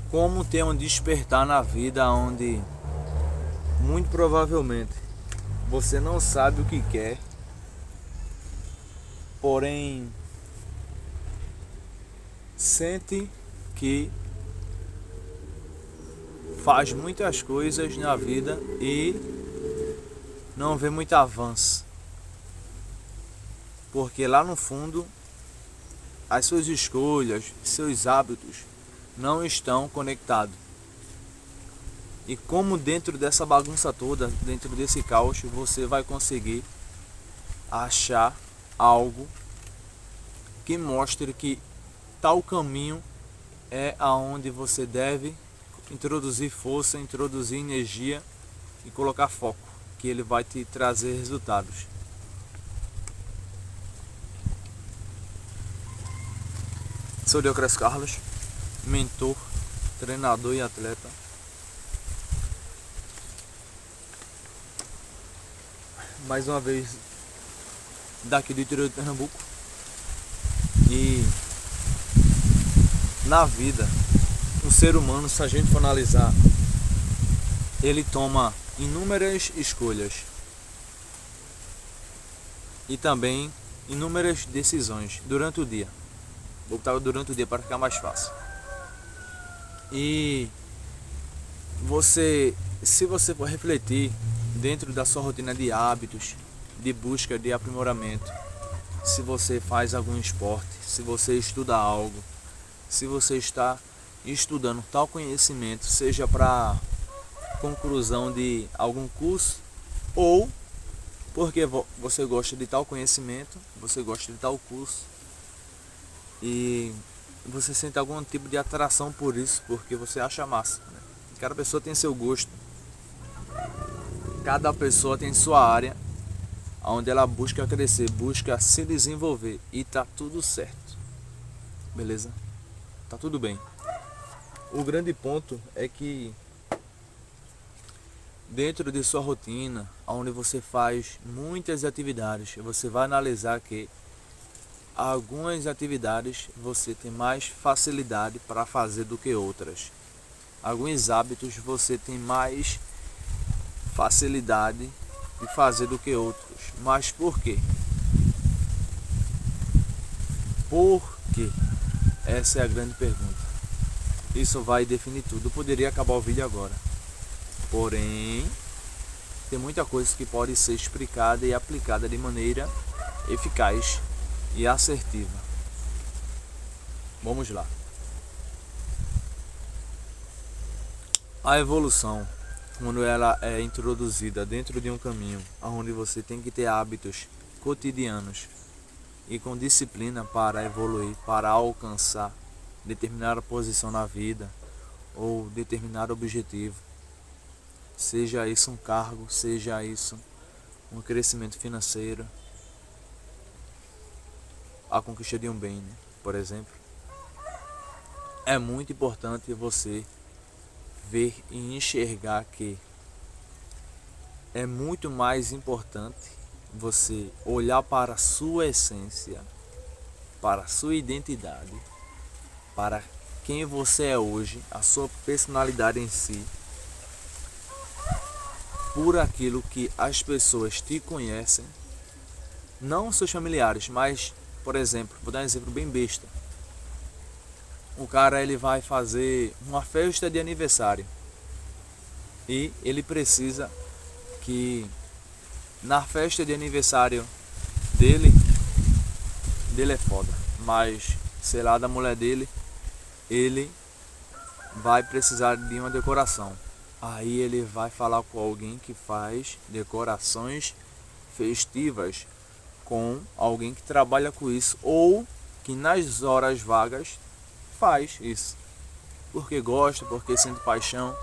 Como ter um despertar na vida onde muito provavelmente você não sabe o que quer, porém sente que faz muitas coisas na vida e não vê muito avanço, porque lá no fundo as suas escolhas, seus hábitos não estão conectados. E como dentro dessa bagunça toda, dentro desse caos, você vai conseguir achar algo que mostre que tal caminho é aonde você deve introduzir força, introduzir energia e colocar foco, que ele vai te trazer resultados. Sou Deocres Carlos, mentor, treinador e atleta. Mais uma vez daqui do interior de Pernambuco. E na vida, o ser humano, se a gente for analisar, ele toma inúmeras escolhas e também inúmeras decisões durante o dia. Vou botar durante o dia para ficar mais fácil. E se você for refletir dentro da sua rotina de hábitos, de busca de aprimoramento, se você faz algum esporte, se você estuda algo, se você está estudando tal conhecimento, seja para conclusão de algum curso ou porque você gosta de tal conhecimento, você gosta de tal curso e você sente algum tipo de atração por isso, porque você acha massa, né? Cada pessoa tem seu gosto, cada pessoa tem sua área onde ela busca crescer, busca se desenvolver e tá tudo certo, beleza? Tá tudo bem. O grande ponto é que dentro de sua rotina, onde você faz muitas atividades, você vai analisar que algumas atividades você tem mais facilidade para fazer do que outras. Alguns hábitos você tem mais facilidade de fazer do que outros. Mas por quê? Por quê? Essa é a grande pergunta. Isso vai definir tudo. Eu poderia acabar o vídeo agora. Porém, tem muita coisa que pode ser explicada e aplicada de maneira eficaz e assertiva. Vamos lá. A evolução, quando ela é introduzida dentro de um caminho onde você tem que ter hábitos cotidianos e com disciplina para evoluir, para alcançar determinada posição na vida ou determinado objetivo, seja isso um cargo, seja isso um crescimento financeiro, a conquista de um bem, né? Por exemplo, é muito importante você ver e enxergar que é muito mais importante você olhar para a sua essência, para a sua identidade, para quem você é hoje, a sua personalidade em si, por aquilo que as pessoas te conhecem, não seus familiares, mas, por exemplo, vou dar um exemplo bem besta. O cara ele vai fazer uma festa de aniversário e ele precisa que na festa de aniversário dele é foda, mas sei lá, da mulher dele, ele vai precisar de uma decoração. Aí ele vai falar com alguém que faz decorações festivas, com alguém que trabalha com isso ou que nas horas vagas faz isso, porque gosta, porque sente paixão.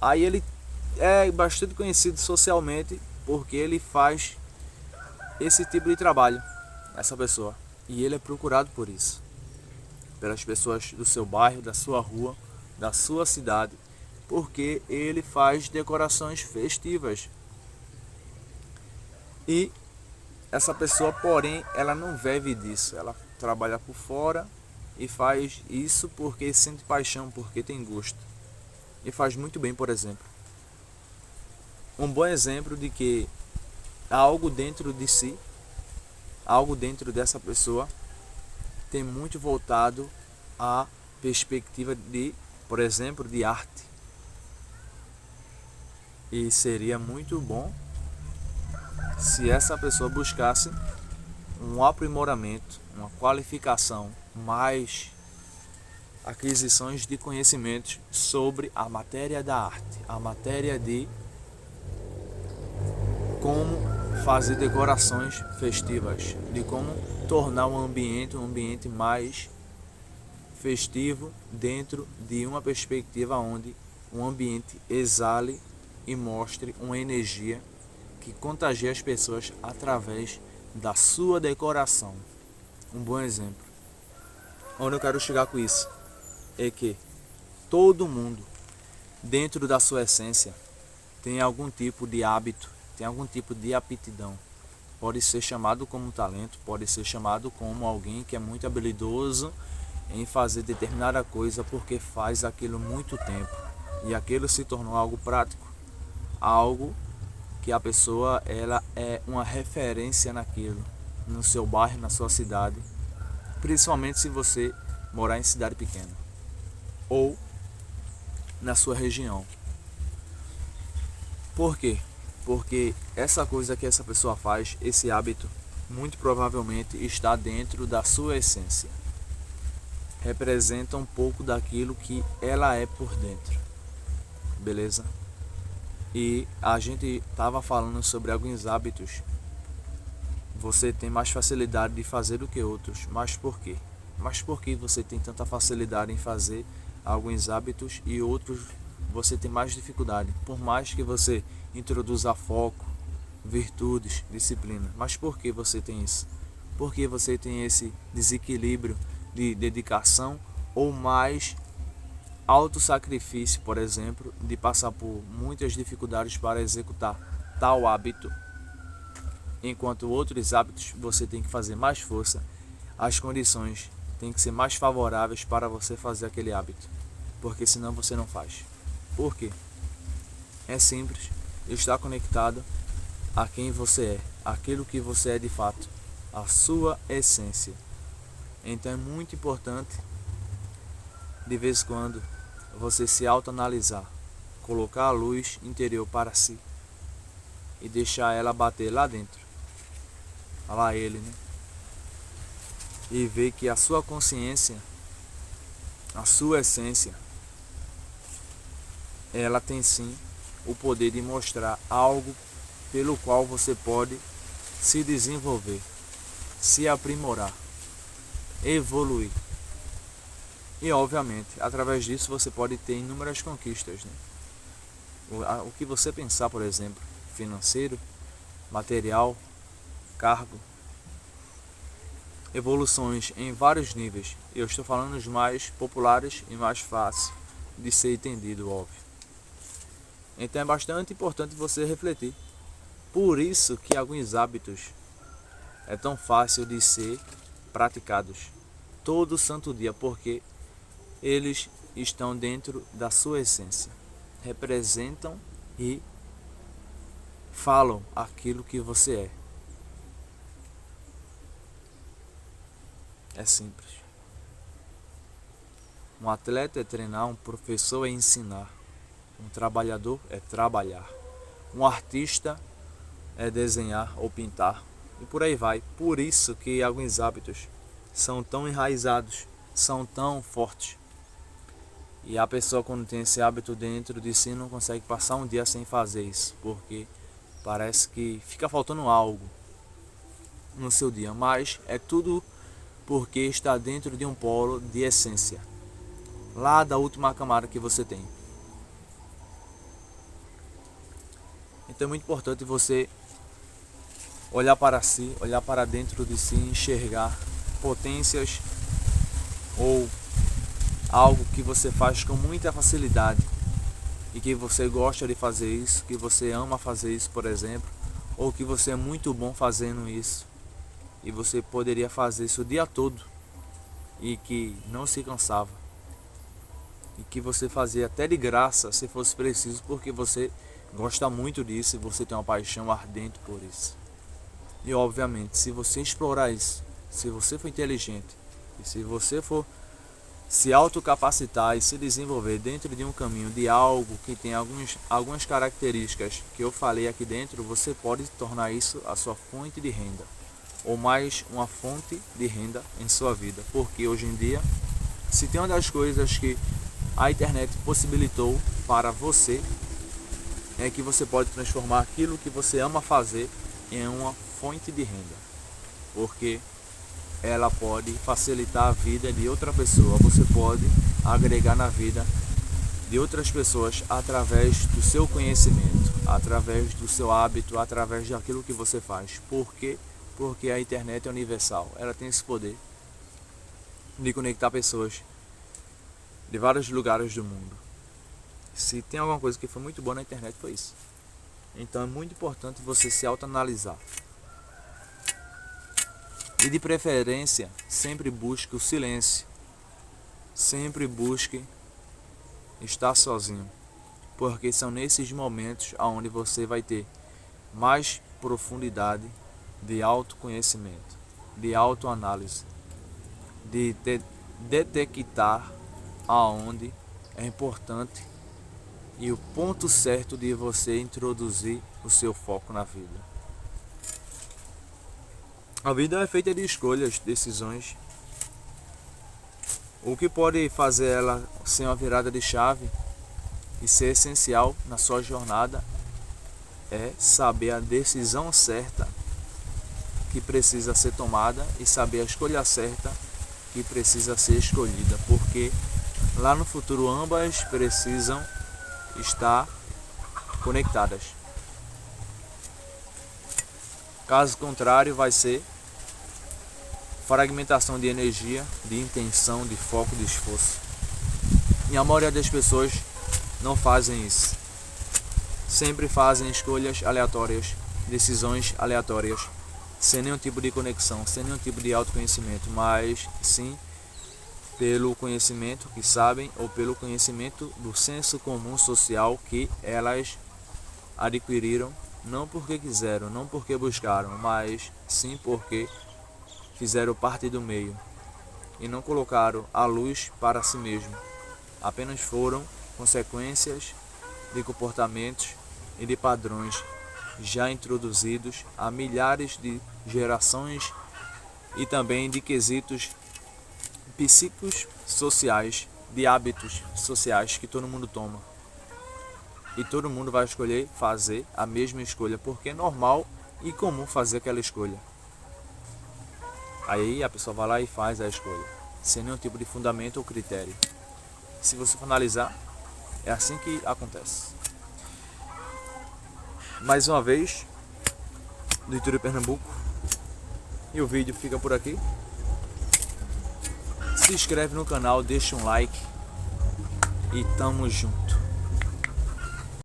Aí ele é bastante conhecido socialmente porque ele faz esse tipo de trabalho, essa pessoa, e ele é procurado por isso, pelas pessoas do seu bairro, da sua rua, da sua cidade, porque ele faz decorações festivas. E essa pessoa, porém, ela não vive disso, ela trabalha por fora e faz isso porque sente paixão, porque tem gosto. E faz muito bem, por exemplo. Um bom exemplo de que algo dentro de si, algo dentro dessa pessoa, tem muito voltado à perspectiva de, por exemplo, de arte. E seria muito bom se essa pessoa buscasse um aprimoramento, uma qualificação, mais aquisições de conhecimentos sobre a matéria da arte, a matéria de como fazer decorações festivas, de como tornar um ambiente mais festivo dentro de uma perspectiva onde o ambiente exale e mostre uma energia que contagia as pessoas através da sua decoração. Um bom exemplo. Onde eu quero chegar com isso é que todo mundo, dentro da sua essência, tem algum tipo de hábito, tem algum tipo de aptidão. Pode ser chamado como talento, pode ser chamado como alguém que é muito habilidoso em fazer determinada coisa porque faz aquilo muito tempo e aquilo se tornou algo prático, algo que a pessoa ela é uma referência naquilo, no seu bairro, na sua cidade, principalmente se você morar em cidade pequena ou na sua região. Por quê? Porque essa coisa que essa pessoa faz, esse hábito, muito provavelmente está dentro da sua essência. Representa um pouco daquilo que ela é por dentro. Beleza? E a gente estava falando sobre alguns hábitos. Você tem mais facilidade de fazer do que outros. Mas por quê? Mas por que você tem tanta facilidade em fazer alguns hábitos e outros você tem mais dificuldade? Por mais que você introduza foco, virtudes, disciplina. Mas por que você tem isso? Por que você tem esse desequilíbrio de dedicação ou mais autossacrifício, por exemplo, de passar por muitas dificuldades para executar tal hábito, enquanto outros hábitos você tem que fazer mais força, as condições têm que ser mais favoráveis para você fazer aquele hábito, porque senão você não faz. Por quê? É simples, está conectado a quem você é, aquilo que você é de fato, a sua essência. Então é muito importante, de vez em quando, você se autoanalisar, colocar a luz interior para si e deixar ela bater lá dentro. Olha lá ele, né? E ver que a sua consciência, a sua essência, ela tem sim o poder de mostrar algo pelo qual você pode se desenvolver, se aprimorar, evoluir. E obviamente, através disso você pode ter inúmeras conquistas, né? O que você pensar, por exemplo, financeiro, material, cargo, evoluções em vários níveis. Eu estou falando os mais populares e mais fáceis de ser entendido, óbvio. Então é bastante importante você refletir. Por isso que alguns hábitos é tão fácil de ser praticados todo santo dia, porque eles estão dentro da sua essência, representam e falam aquilo que você é. É simples. Um atleta é treinar, um professor é ensinar, um trabalhador é trabalhar, um artista é desenhar ou pintar, e por aí vai. Por isso que alguns hábitos são tão enraizados, são tão fortes. E a pessoa, quando tem esse hábito dentro de si, não consegue passar um dia sem fazer isso, porque parece que fica faltando algo no seu dia, mas é tudo porque está dentro de um polo de essência, lá da última camada que você tem. Então é muito importante você olhar para si, olhar para dentro de si, enxergar potências ou algo que você faz com muita facilidade e que você gosta de fazer isso, que você ama fazer isso, por exemplo, ou que você é muito bom fazendo isso e você poderia fazer isso o dia todo e que não se cansava, e que você fazia até de graça se fosse preciso, porque você gosta muito disso e você tem uma paixão ardente por isso. E obviamente, se você explorar isso, se você for inteligente e se você for se autocapacitar e se desenvolver dentro de um caminho de algo que tem algumas características que eu falei aqui dentro, você pode tornar isso a sua fonte de renda, ou mais uma fonte de renda em sua vida. Porque hoje em dia, se tem uma das coisas que a internet possibilitou para você, é que você pode transformar aquilo que você ama fazer em uma fonte de renda. Porque ela pode facilitar a vida de outra pessoa. Você pode agregar na vida de outras pessoas através do seu conhecimento, através do seu hábito, através daquilo que você faz. Por quê? Porque a internet é universal. Ela tem esse poder de conectar pessoas de vários lugares do mundo. Se tem alguma coisa que foi muito boa na internet, foi isso. Então é muito importante você se autoanalisar. E de preferência, sempre busque o silêncio. Sempre busque estar sozinho. Porque são nesses momentos onde você vai ter mais profundidade de autoconhecimento, de autoanálise, de detectar aonde é importante e o ponto certo de você introduzir o seu foco na vida. A vida é feita de escolhas, decisões. O que pode fazer ela ser uma virada de chave e ser essencial na sua jornada é saber a decisão certa que precisa ser tomada e saber a escolha certa que precisa ser escolhida, porque lá no futuro ambas precisam estar conectadas. Caso contrário, vai ser fragmentação de energia, de intenção, de foco, de esforço. E a maioria das pessoas não fazem isso. Sempre fazem escolhas aleatórias, decisões aleatórias, sem nenhum tipo de conexão, sem nenhum tipo de autoconhecimento, mas sim pelo conhecimento que sabem ou pelo conhecimento do senso comum social que elas adquiriram, não porque quiseram, não porque buscaram, mas sim porque fizeram parte do meio e não colocaram a luz para si mesmo. Apenas foram consequências de comportamentos e de padrões já introduzidos há milhares de gerações e também de quesitos psíquicos sociais, de hábitos sociais que todo mundo toma. E todo mundo vai escolher fazer a mesma escolha, porque é normal e comum fazer aquela escolha. Aí a pessoa vai lá e faz a escolha, sem nenhum tipo de fundamento ou critério. Se você for analisar, é assim que acontece. Mais uma vez, do Ituri, Pernambuco, e o vídeo fica por aqui. Se inscreve no canal, deixa um like e tamo junto.